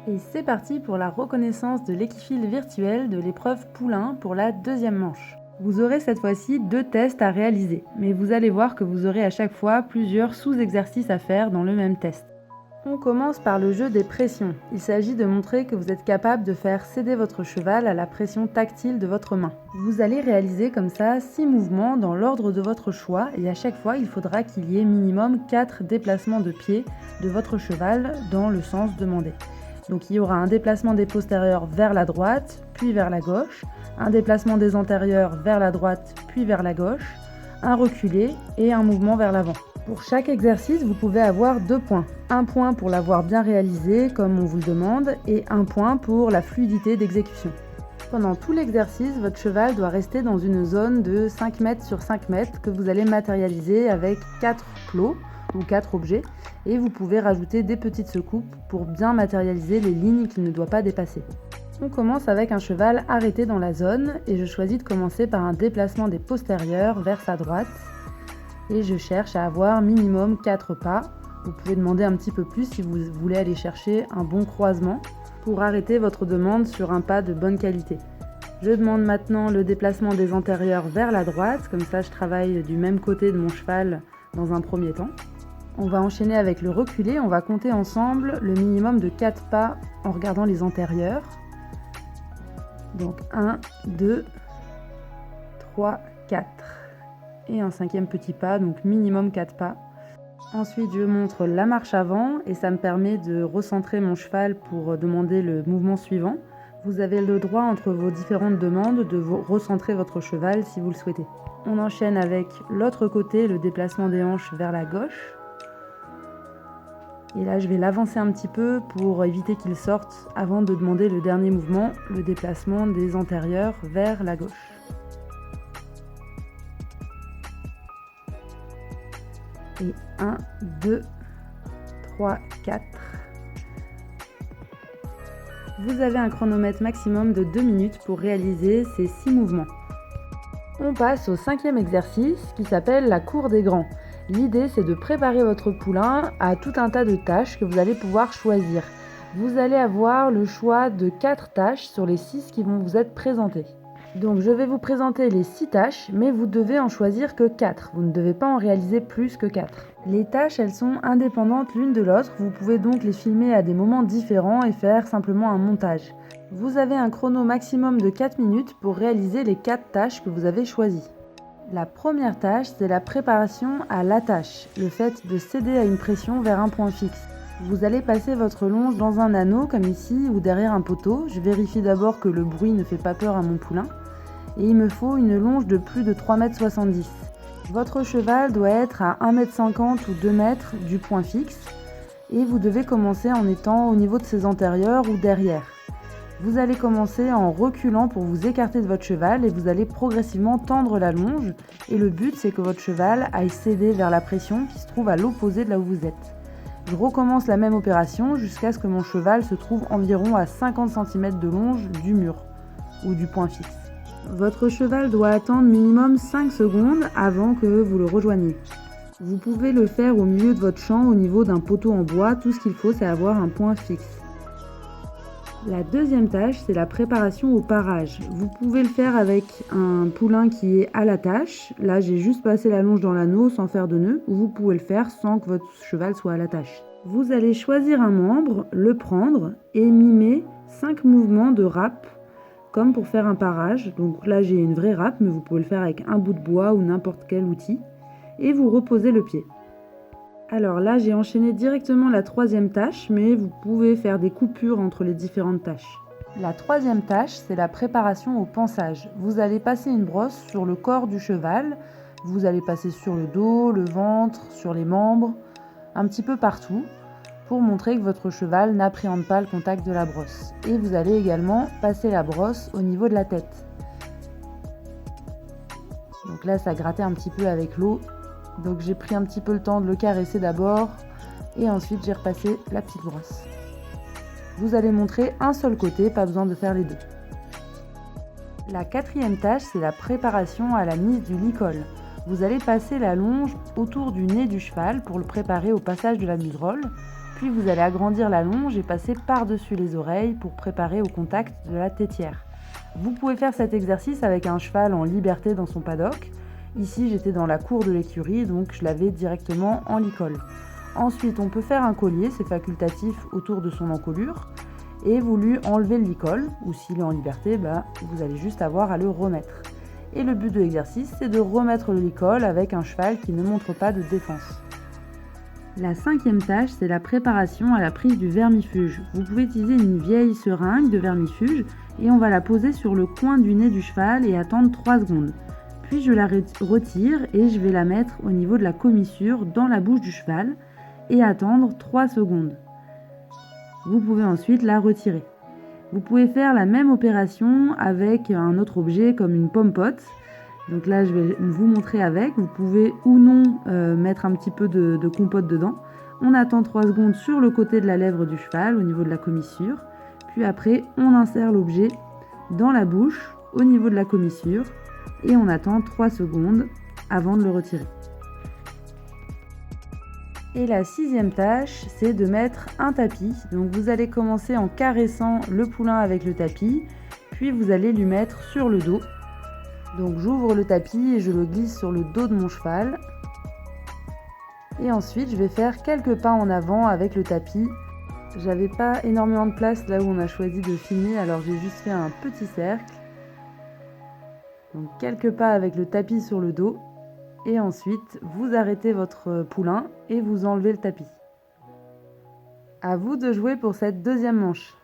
Et c'est parti pour la reconnaissance de l'équifile virtuel de l'épreuve poulain pour la deuxième manche. Vous aurez cette fois-ci 2 tests à réaliser, mais vous allez voir que vous aurez à chaque fois plusieurs sous-exercices à faire dans le même test. On commence par le jeu des pressions. Il s'agit de montrer que vous êtes capable de faire céder votre cheval à la pression tactile de votre main. Vous allez réaliser comme ça 6 mouvements dans l'ordre de votre choix et à chaque fois il faudra qu'il y ait minimum 4 déplacements de pied de votre cheval dans le sens demandé. Donc il y aura un déplacement des postérieurs vers la droite, puis vers la gauche, un déplacement des antérieurs vers la droite, puis vers la gauche, un reculé et un mouvement vers l'avant. Pour chaque exercice, vous pouvez avoir 2 points. Un point pour l'avoir bien réalisé, comme on vous le demande, et un point pour la fluidité d'exécution. Pendant tout l'exercice, votre cheval doit rester dans une zone de 5 mètres sur 5 mètres que vous allez matérialiser avec 4 plots ou 4 objets, et vous pouvez rajouter des petites secoupes pour bien matérialiser les lignes qu'il ne doit pas dépasser. On commence avec un cheval arrêté dans la zone, et je choisis de commencer par un déplacement des postérieurs vers sa droite. Et je cherche à avoir minimum 4 pas. Vous pouvez demander un petit peu plus si vous voulez aller chercher un bon croisement pour arrêter votre demande sur un pas de bonne qualité. Je demande maintenant le déplacement des antérieurs vers la droite, comme ça je travaille du même côté de mon cheval dans un premier temps. On va enchaîner avec le reculé, on va compter ensemble le minimum de 4 pas en regardant les antérieurs. Donc 1, 2, 3, 4. Et un 5e petit pas, donc minimum 4 pas. Ensuite, je montre la marche avant et ça me permet de recentrer mon cheval pour demander le mouvement suivant. Vous avez le droit entre vos différentes demandes de recentrer votre cheval si vous le souhaitez. On enchaîne avec l'autre côté, le déplacement des hanches vers la gauche. Et là, je vais l'avancer un petit peu pour éviter qu'il sorte avant de demander le dernier mouvement, le déplacement des antérieurs vers la gauche. Et 1, 2, 3, 4. Vous avez un chronomètre maximum de 2 minutes pour réaliser ces 6 mouvements. On passe au 5e exercice qui s'appelle la cour des grands. L'idée c'est de préparer votre poulain à tout un tas de tâches que vous allez pouvoir choisir. Vous allez avoir le choix de 4 tâches sur les 6 qui vont vous être présentées. Donc je vais vous présenter les 6 tâches, mais vous devez en choisir que 4. Vous ne devez pas en réaliser plus que 4. Les tâches, elles sont indépendantes l'une de l'autre. Vous pouvez donc les filmer à des moments différents et faire simplement un montage. Vous avez un chrono maximum de 4 minutes pour réaliser les 4 tâches que vous avez choisies. La première tâche, c'est la préparation à l'attache, le fait de céder à une pression vers un point fixe. Vous allez passer votre longe dans un anneau comme ici ou derrière un poteau. Je vérifie d'abord que le bruit ne fait pas peur à mon poulain. Et il me faut une longe de plus de 3,70 m. Votre cheval doit être à 1,50 m ou 2 m du point fixe et vous devez commencer en étant au niveau de ses antérieurs ou derrière. Vous allez commencer en reculant pour vous écarter de votre cheval et vous allez progressivement tendre la longe et le but c'est que votre cheval aille céder vers la pression qui se trouve à l'opposé de là où vous êtes. Je recommence la même opération jusqu'à ce que mon cheval se trouve environ à 50 cm de longe du mur ou du point fixe. Votre cheval doit attendre minimum 5 secondes avant que vous le rejoigniez. Vous pouvez le faire au milieu de votre champ au niveau d'un poteau en bois, tout ce qu'il faut c'est avoir un point fixe. La deuxième tâche c'est la préparation au parage. Vous pouvez le faire avec un poulain qui est à l'attache. Là j'ai juste passé la longe dans l'anneau sans faire de nœud, ou vous pouvez le faire sans que votre cheval soit à l'attache. Vous allez choisir un membre, le prendre et mimer 5 mouvements de râpe comme pour faire un parage. Donc là j'ai une vraie râpe, mais vous pouvez le faire avec un bout de bois ou n'importe quel outil. Et vous reposez le pied. Alors là j'ai enchaîné directement la troisième tâche, mais vous pouvez faire des coupures entre les différentes tâches. La troisième tâche, c'est la préparation au pansage. Vous allez passer une brosse sur le corps du cheval. Vous allez passer sur le dos, le ventre, sur les membres, un petit peu partout, pour montrer que votre cheval n'appréhende pas le contact de la brosse. Et vous allez également passer la brosse au niveau de la tête. Donc là, ça grattait un petit peu avec l'eau. Donc j'ai pris un petit peu le temps de le caresser d'abord. Et ensuite, j'ai repassé la petite brosse. Vous allez montrer un seul côté, pas besoin de faire les deux. La quatrième tâche, c'est la préparation à la mise du licol. Vous allez passer la longe autour du nez du cheval pour le préparer au passage de la muserolle. Puis vous allez agrandir la longe et passer par-dessus les oreilles pour préparer au contact de la tétière. Vous pouvez faire cet exercice avec un cheval en liberté dans son paddock. Ici, j'étais dans la cour de l'écurie, donc je l'avais directement en licol. Ensuite, on peut faire un collier, c'est facultatif, autour de son encolure. Et vous lui enlevez le licol, ou s'il est en liberté, vous allez juste avoir à le remettre. Et le but de l'exercice, c'est de remettre le licol avec un cheval qui ne montre pas de défense. La 5e tâche, c'est la préparation à la prise du vermifuge. Vous pouvez utiliser une vieille seringue de vermifuge et on va la poser sur le coin du nez du cheval et attendre 3 secondes. Puis je la retire et je vais la mettre au niveau de la commissure dans la bouche du cheval et attendre 3 secondes. Vous pouvez ensuite la retirer. Vous pouvez faire la même opération avec un autre objet comme une pomme-pote. Donc là, je vais vous montrer avec. Vous pouvez ou non mettre un petit peu de compote dedans. On attend 3 secondes sur le côté de la lèvre du cheval au niveau de la commissure. Puis après, on insère l'objet dans la bouche au niveau de la commissure et on attend 3 secondes avant de le retirer. Et la 6e tâche, c'est de mettre un tapis. Donc vous allez commencer en caressant le poulain avec le tapis, puis vous allez lui mettre sur le dos. Donc j'ouvre le tapis et je le glisse sur le dos de mon cheval. Et ensuite, je vais faire quelques pas en avant avec le tapis. J'avais pas énormément de place là où on a choisi de filmer, alors j'ai juste fait un petit cercle. Donc quelques pas avec le tapis sur le dos. Et ensuite, vous arrêtez votre poulain et vous enlevez le tapis. À vous de jouer pour cette 2e manche.